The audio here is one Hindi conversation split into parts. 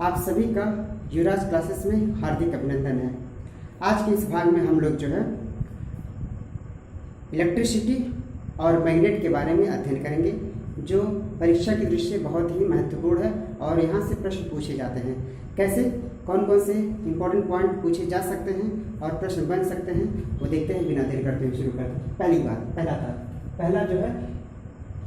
आप सभी का युवराज क्लासेस में हार्दिक अभिनंदन है। आज के इस भाग में हम लोग जो है इलेक्ट्रिसिटी और मैग्नेट के बारे में अध्ययन करेंगे, जो परीक्षा की दृष्टि से बहुत ही महत्वपूर्ण है और यहाँ से प्रश्न पूछे जाते हैं। कैसे, कौन कौन से इंपॉर्टेंट पॉइंट पूछे जा सकते हैं और प्रश्न बन सकते हैं, वो देखते हैं। बिना देर करते हुए शुरू करते हैं। पहला जो है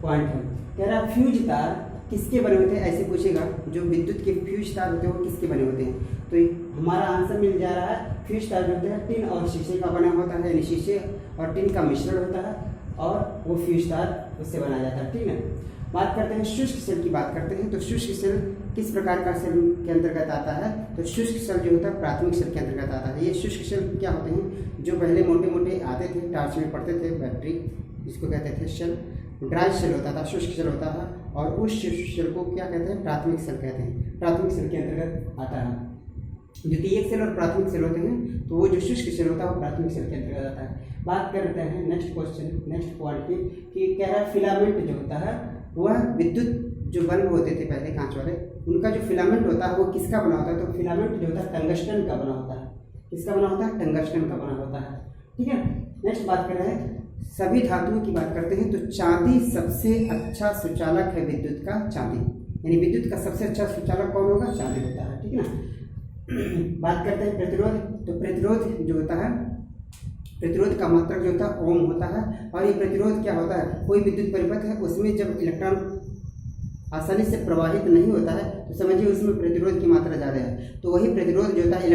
पॉइंट है, कह रहा फ्यूज तार किसके बने होते हैं, ऐसे पूछेगा। जो विद्युत के फ्यूज तार होते हैं वो किसके बने होते हैं, तो हमारा आंसर मिल जा रहा है फ्यूज तार जो होते हैं टिन और शीशे का बना होता है, यानी शीशे और टिन का मिश्रण होता है और वो फ्यूज तार उससे बनाया जाता है। ठीक है, बात करते हैं शुष्क सेल की बात करते हैं। तो शुष्क सेल किस प्रकार का सेल के अंतर्गत आता है, तो शुष्क सेल जो होता है प्राथमिक सेल के अंतर्गत आता है। ये शुष्क सेल क्या होते हैं, जो पहले मोटे मोटे आते थे, टार्च में पढ़ते थे, बैटरी जिसको कहते थे सेल, ड्राई सेल होता था, शुष्क सेल होता है, और उस शुष्क सेल को क्या कहते हैं, प्राथमिक सेल कहते हैं। प्राथमिक सेल के अंतर्गत आता है। द्वितीयक सेल और प्राथमिक सेल होते हैं, तो वो जो शुष्क सेल होता है वो प्राथमिक सेल के अंतर्गत आता है। बात करते हैं नेक्स्ट क्वेश्चन, नेक्स्ट पॉइंट की, कि कह रहा है फिलामेंट जो होता है वह विद्युत जो बल्ब होते थे पहले कांच वाले, उनका जो फिलामेंट होता है वो किसका बना होता है, तो फिलामेंट जो होता है टंगस्टन का बना होता है। किसका बना होता है, टंगस्टन का बना होता है। ठीक है, नेक्स्ट बात कर रहे हैं सभी धातुओं की बात करते हैं। तो चांदी सबसे अच्छा सुचालक है विद्युत का, चांदी, यानी विद्युत का सबसे अच्छा सुचालक कौन होगा, चांदी होता है। ठीक है ना। बात करते हैं प्रतिरोध। तो प्रतिरोध जो होता है, प्रतिरोध का मात्रक जो होता है ओम होता है। और ये प्रतिरोध क्या होता है, कोई विद्युत परिपथ है उसमें जब इलेक्ट्रॉन आसानी से प्रवाहित नहीं होता है तो समझिए उसमें प्रतिरोध की मात्रा ज़्यादा है। तो वही प्रतिरोध जो होता है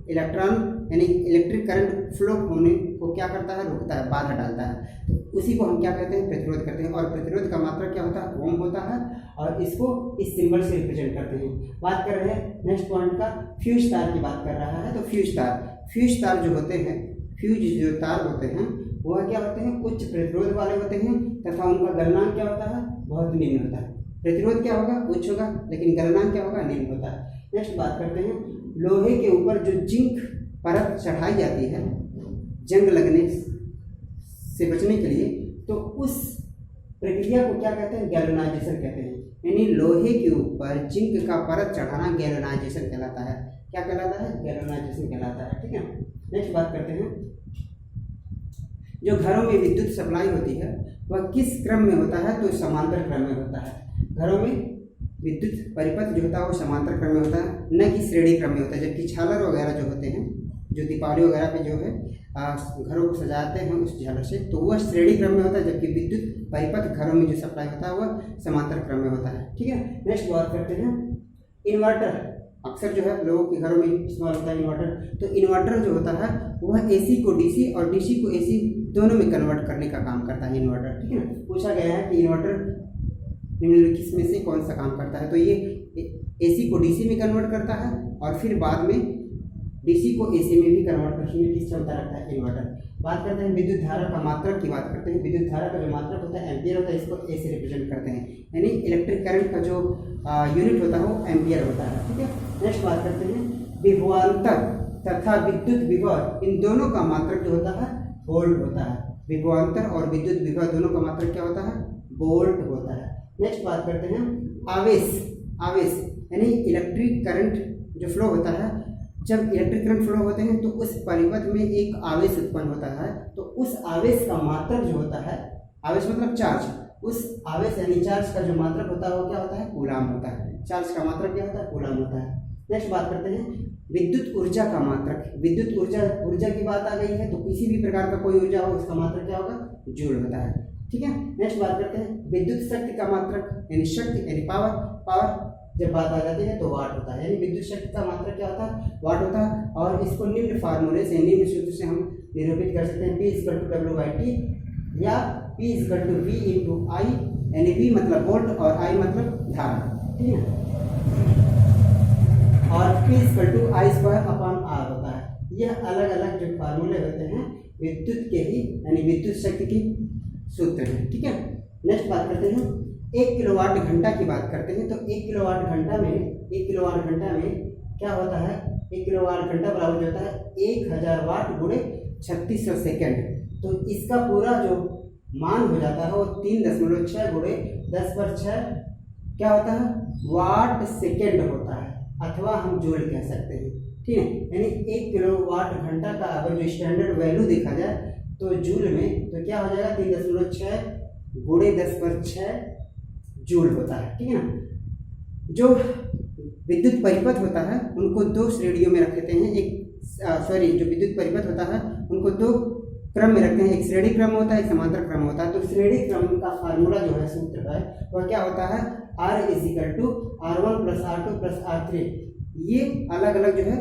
इलेक्ट्रॉन यानी इलेक्ट्रिक करंट फ्लो होने को क्या करता है, रोकता है, बाधा डालता है। तो उसी को हम क्या कहते हैं, प्रतिरोध करते हैं। और प्रतिरोध का मात्रा क्या होता है, ओम होता है, और इसको इस सिंबल से रिप्रेजेंट करते हैं। बात कर रहे हैं नेक्स्ट पॉइंट का, फ्यूज तार की बात कर रहा है। तो फ्यूज तार जो होते हैं, फ्यूज जो तार होते हैं वह क्या होते हैं, उच्च प्रतिरोध वाले होते हैं, तथा उनका गलनांक क्या होता है, बहुत निम्न होता है। प्रतिरोध क्या होगा, उच्च होगा, लेकिन गलनांक क्या होगा, निम्न होता है। नेक्स्ट बात करते हैं लोहे के ऊपर जो जिंक परत चढ़ाई जाती है जंग लगने से बचने के लिए, तो उस प्रक्रिया को क्या कहते हैं, गैल्वेनाइजेशन कहते हैं। यानी लोहे के ऊपर जिंक का परत चढ़ाना गैल्वेनाइजेशन कहलाता है। क्या कहलाता है, गैल्वेनाइजेशन कहलाता है। ठीक है, नेक्स्ट बात करते हैं जो घरों में विद्युत सप्लाई होती है वह किस क्रम में होता है, तो समांतर क्रम में होता है। घरों में विद्युत परिपथ जो होता है वो समांतर क्रम में होता है, न कि श्रेणी क्रम में होता है। जबकि झालर वगैरह जो होते हैं, जो दीपावली वगैरह पे जो है घरों को सजाते हैं उस झालर से, तो वह श्रेणी क्रम में होता है, जबकि विद्युत परिपथ घरों में जो सप्लाई होता है वह समांतर क्रम में होता है। ठीक है, नेक्स्ट बात करते हैं इन्वर्टर। अक्सर जो है लोगों के घरों में इस्तेमाल होता है इन्वर्टर। तो इन्वर्टर जो होता है वह एसी को डीसी और डीसी को एसी दोनों में कन्वर्ट करने का काम करता है इन्वर्टर। ठीक है ना, पूछा गया है कि इन्वर्टर निम्नलिखित में से कौन सा काम करता है, तो ये एसी को डीसी में कन्वर्ट करता है और फिर बाद में डीसी को एसी में भी कन्वर्ट करने की क्षमता रखता है इन्वर्टर। बात करते हैं विद्युत धारा का मात्रक की बात करते हैं। विद्युत धारा का जो मात्रक होता है एम्पियर होता है, इसको ए से रिप्रेजेंट करते हैं, यानी इलेक्ट्रिक करंट का जो यूनिट होता है वो एम्पियर होता है। ठीक है, नेक्स्ट बात करते हैं विभवांतर तथा विद्युत विभव, इन दोनों का मात्रक जो होता है वोल्ट होता है। विभवांतर और विद्युत विभव दोनों का मात्रक क्या होता है, वोल्ट होता है। नेक्स्ट बात करते हैं आवेश यानी इलेक्ट्रिक करंट जो फ्लो होता है, जब इलेक्ट्रिक करंट फ्लो होते हैं तो उस परिपथ में एक आवेश उत्पन्न होता है। तो उस आवेश का मात्रक जो होता है, आवेश मतलब चार्ज, उस आवेश यानी चार्ज का जो मात्रक होता है वो क्या होता है, कूलाम होता है। चार्ज का मात्रक क्या होता है, कूलाम होता है। नेक्स्ट बात करते हैं विद्युत ऊर्जा का मात्रक। विद्युत ऊर्जा की बात आ गई है, तो किसी भी प्रकार का कोई ऊर्जा हो उसका मात्रक क्या होगा, जूल होता है। ठीक है, नेक्स्ट बात करते हैं विद्युत शक्ति का मात्रक, यानी शक्ति यानी पावर जब बात आ जाती है तो वाट होता है। यानी विद्युत शक्ति का मात्रक क्या होता है, वाट होता है। और इसको निम्न फार्मूले से, निम्न सूत्र से हम निरूपित कर सकते हैं, P=W/T या P=V/I, यानी V मतलब वोल्ट और I मतलब धारा। ठीक है, और P=I²/R होता है। यह अलग अलग जो फार्मूले होते हैं विद्युत के ही, यानी विद्युत शक्ति की सूत्र है। ठीक है, नेक्स्ट बात करते हैं 1 किलोवाट घंटा की बात करते हैं। तो 1 किलोवाट घंटा में क्या होता है, 1 किलोवाट घंटा बराबर होता है 1000 वाट गुणे 3600 सेकेंड। तो इसका पूरा जो मान हो जाता है वो 3.6 गुणे 10/6 क्या होता है, वाट सेकेंड होता है। अथवा हम जूल कह सकते हैं, ठीक है। यानी 1 किलोवाट घंटा का अगर जो स्टैंडर्ड वैल्यू देखा जाए तो जूल में तो क्या हो जाएगा 3.6 गुणे 10/6 जूल होता है, ठीक है ना। जो विद्युत परिपथ होता है उनको दो श्रेणियों में रखते हैं, जो विद्युत परिपथ होता है उनको दो क्रम में रखते हैं, एक श्रेणी क्रम होता है, एक समांतर क्रम होता है। तो श्रेणी क्रम का फार्मूला जो है, सूत्र है, वह क्या होता है, R = R1 + R2 + R3। ये अलग अलग जो है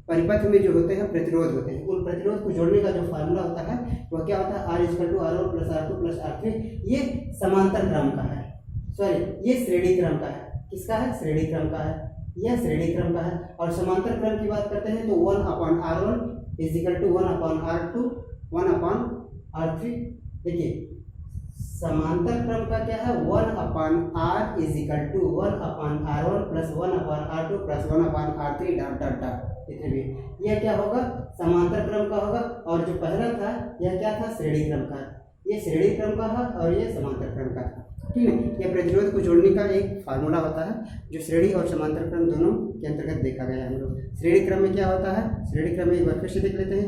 परिपथ में जो होते हैं प्रतिरोध होते हैं, उन प्रतिरोध को जोड़ने का जो फार्मूला होता है वह क्या होता है, R = R1 + R2 + R3। ये समांतर क्रम का है, ये श्रेणी क्रम का है। किसका है, श्रेणी क्रम का है, यह श्रेणी क्रम का है। और समांतर क्रम की बात करते हैं तो 1/R1 = 1/R2 1/R3। देखिए समांतर क्रम का क्या है, 1/R = 1/R1 + 1/R2 + 1/R3 ... इतने भी, यह क्या होगा, समांतर क्रम का होगा। और जो पहला था यह क्या था, श्रेणी क्रम का। ये श्रेणी क्रम का है और ये समांतर क्रम का था, ठीक है। यह प्रतिरोध को जोड़ने का एक फार्मूला होता है जो श्रेणी और समांतर क्रम दोनों के अंतर्गत देखा गया है हम लोग। श्रेणी क्रम में क्या होता है, श्रेणी क्रम में एक बार फिर से देख लेते हैं।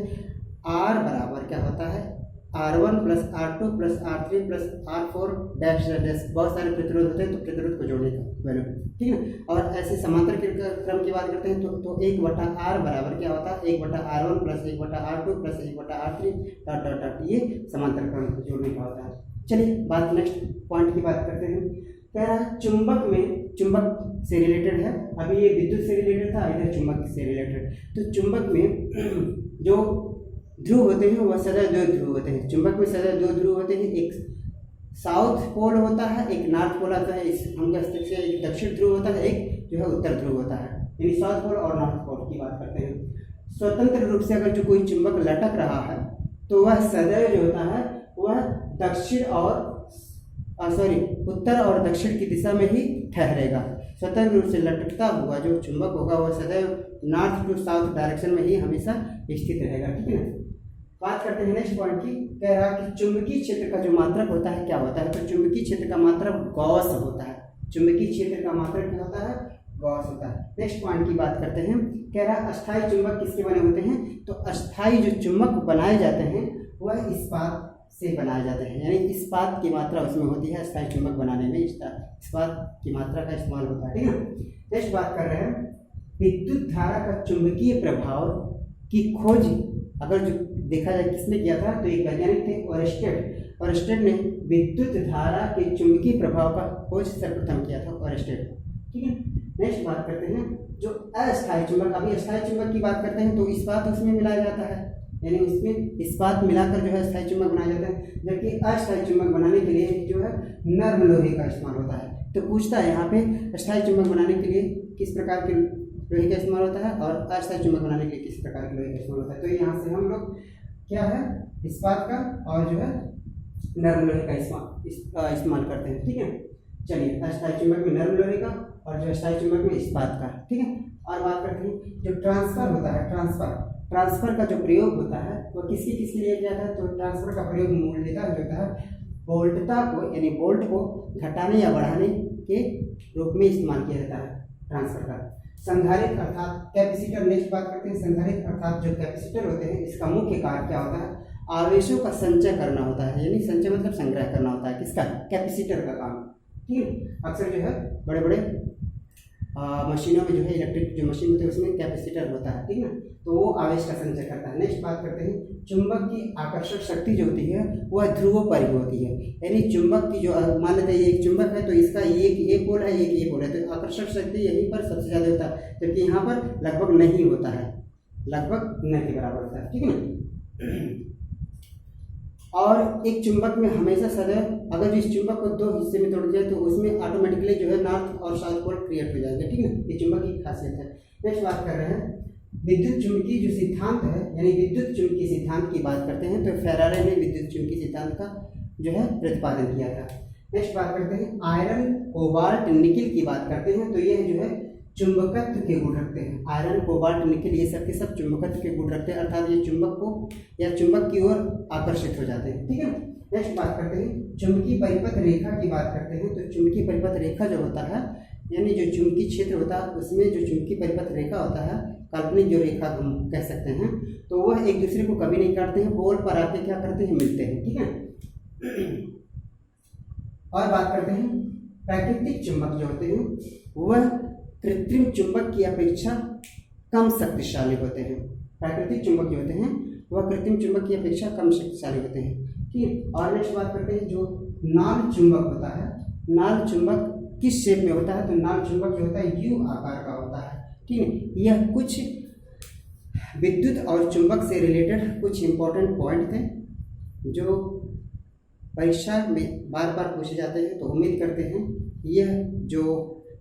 R बराबर क्या होता है, R1 + R2 + R3 + R4 ... बहुत सारे प्रतिरोध होते हैं, तो प्रतिरोध को जोड़ने का वैल्यू, ठीक है। और ऐसे समांतर क्रम की बात करते हैं तो 1/R बराबर क्या होता है, 1/R1 + 1/R2 + 1/R3 ... ये समांतर क्रम को जोड़ने का होता है। चलिए बात नेक्स्ट पॉइंट की बात करते हैं। कह रहा है चुंबक से रिलेटेड है, अभी ये विद्युत से रिलेटेड था, इधर चुंबक से रिलेटेड। तो चुंबक में जो ध्रुव होते हैं वह सदैव 2 ध्रुव होते हैं। चुंबक में सदैव 2 ध्रुव होते हैं, एक साउथ पोल होता है, एक नॉर्थ पोल होता है। इस हम कह सकते हैं एक दक्षिण ध्रुव होता है, एक जो है उत्तर ध्रुव होता है, यानी साउथ पोल और नॉर्थ पोल की बात करते हैं। स्वतंत्र रूप से अगर जो कोई चुंबक लटक रहा है तो वह सदैव जो होता है वह उत्तर और दक्षिण की दिशा में ही ठहरेगा। स्वतंत्र रूप से लटकता हुआ जो चुंबक होगा वह सदैव नॉर्थ टू साउथ डायरेक्शन में ही हमेशा स्थित रहेगा, ठीक है ना। बात करते हैं नेक्स्ट पॉइंट की। कह रहा है कि चुंबकीय क्षेत्र का जो मात्रक होता है क्या होता है, तो चुंबकीय क्षेत्र का मात्रक गॉस होता है। चुंबकीय क्षेत्र का मात्रक क्या होता है, गॉस होता है। नेक्स्ट पॉइंट की बात करते हैं। कह रहा है अस्थायी चुंबक किसके बने होते हैं, तो अस्थायी जो चुंबक बनाए जाते हैं वह इस्पात से बनाए जाते हैं, यानी इस्पात की मात्रा उसमें होती है। अस्थायी चुंबक बनाने में इस्पात की मात्रा का इस्तेमाल होता है, ठीक है। नेक्स्ट बात कर रहे हैं विद्युत धारा का चुंबकीय प्रभाव की खोज अगर जो देखा जाए किसने किया था, तो एक वैज्ञानिक थे ओरेस्टेड ने विद्युत धारा के चुंबकीय प्रभाव का खोज सर्वप्रथम किया था, ओरेस्टेड, ठीक है। नेक्स्ट बात करते हैं जो अस्थायी चुंबक। अभी अस्थायी चुंबक की बात करते हैं तो इस्पात उसमें मिलाया जाता है, यानी उसमें इस्पात मिलाकर जो है अस्थायी चुंबक बनाया जाता है। जबकि अस्थायी चुंबक बनाने के लिए जो है नर्म लोहे का इस्तेमाल होता है। तो पूछता है यहाँ पे अस्थायी चुंबक बनाने के लिए किस प्रकार के लोहे का इस्तेमाल होता है और अस्थायी चुंबक बनाने के लिए किस प्रकार के लोहे का इस्तेमाल होता है। तो यहाँ से हम लोग क्या है इस्पात का और जो है नर्म लोहे का इस्तेमाल करते हैं, ठीक है। चलिए अस्थायी चुंबक में नर्म लोहे का और जो अस्थायी चुंबक में इस्पात का, ठीक है। और बात करते हैं जो ट्रांसफर होता है, ट्रांसफर का जो प्रयोग होता है वो किसके लिए किया जाता है, तो ट्रांसफर का प्रयोग मूलतः जो होता है वोल्टता को यानी वोल्ट को घटाने या बढ़ाने के रूप में इस्तेमाल किया जाता है ट्रांसफर का। संधारित्र अर्थात कैपेसिटर। नेक्स्ट बात करते हैं संधारित्र अर्थात जो कैपेसिटर होते हैं इसका मुख्य कार्य क्या होता है, आवेशों का संचय करना होता है, यानी संचय मतलब संग्रह करना होता है। किसका, कैपेसिटर का काम, ठीक है। अक्सर जो है बड़े बड़े मशीनों में जो है इलेक्ट्रिक जो मशीन होती है उसमें कैपेसिटर होता है, ठीक है, तो वो आवेश का संचय करता है। नेक्स्ट बात करते हैं चुंबक की आकर्षक शक्ति जो होती है वह ध्रुवों पर ही होती है, यानी चुंबक की जो मान लेते हैं ये एक चुंबक है तो इसका एक पोल है एक ये पोल है, तो आकर्षक शक्ति यहीं पर सबसे ज़्यादा होता है, जबकि यहाँ पर लगभग नहीं होता है, लगभग न के बराबर होता है, ठीक है ना। और एक चुंबक में हमेशा सदैव अगर जो इस चुंबक को दो हिस्से में तोड़ दिया तो उसमें ऑटोमेटिकली जो है नॉर्थ और साउथ पोल क्रिएट हो जाएंगे, ठीक है। ये चुंबक की खासियत है। नेक्स्ट बात कर रहे हैं विद्युत चुंबकीय जो सिद्धांत है, यानी विद्युत चुंबकीय सिद्धांत की बात करते हैं तो फेराडे ने विद्युत चुंबकीय सिद्धांत का जो है प्रतिपादन किया था। नेक्स्ट बात करते हैं आयरन कोबाल्ट निकिल की बात करते हैं तो यह जो है चुंबकत्व के गुण रखते हैं। आयरन कोबाल्ट निकिल ये सब के सब चुंबकत्व के गुण रखते हैं, अर्थात ये चुंबक को या चुंबक की ओर आकर्षित हो जाते हैं, ठीक है। नेक्स्ट बात करते हैं चुंबकीय परिपथ रेखा की बात करते हैं तो चुंबकीय परिपथ रेखा जो होता है यानी जो चुंबकीय क्षेत्र होता है उसमें जो चुंबकीय परिपथ रेखा होता है, काल्पनिक जो रेखा हम कह सकते हैं, तो वह एक दूसरे को कभी नहीं काटते हैं, पोल पर आके क्या करते हैं, मिलते हैं। ठीक है। और बात करते हैं प्राकृतिक चुंबक जो होते हैं वह कृत्रिम चुंबक की अपेक्षा कम शक्तिशाली होते हैं। प्राकृतिक चुंबक जो होते हैं वह कृत्रिम चुंबक की अपेक्षा कम शक्तिशाली होते हैं। ठीक। और नेक्स्ट बात करते हैं जो नाल चुंबक होता है, नाल चुंबक किस शेप में होता है, तो नाल चुंबक जो होता है यू आकार का होता है। ठीक है। यह कुछ विद्युत और चुंबक से रिलेटेड कुछ इंपॉर्टेंट पॉइंट थे जो परीक्षा में बार बार पूछे जाते हैं। तो उम्मीद करते हैं यह जो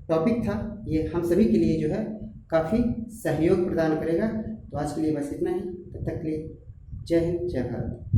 टॉपिक था ये हम सभी के लिए जो है काफ़ी सहयोग प्रदान करेगा। तो आज के लिए बस इतना ही। तब तक के लिए जय हिंद, जय भारत।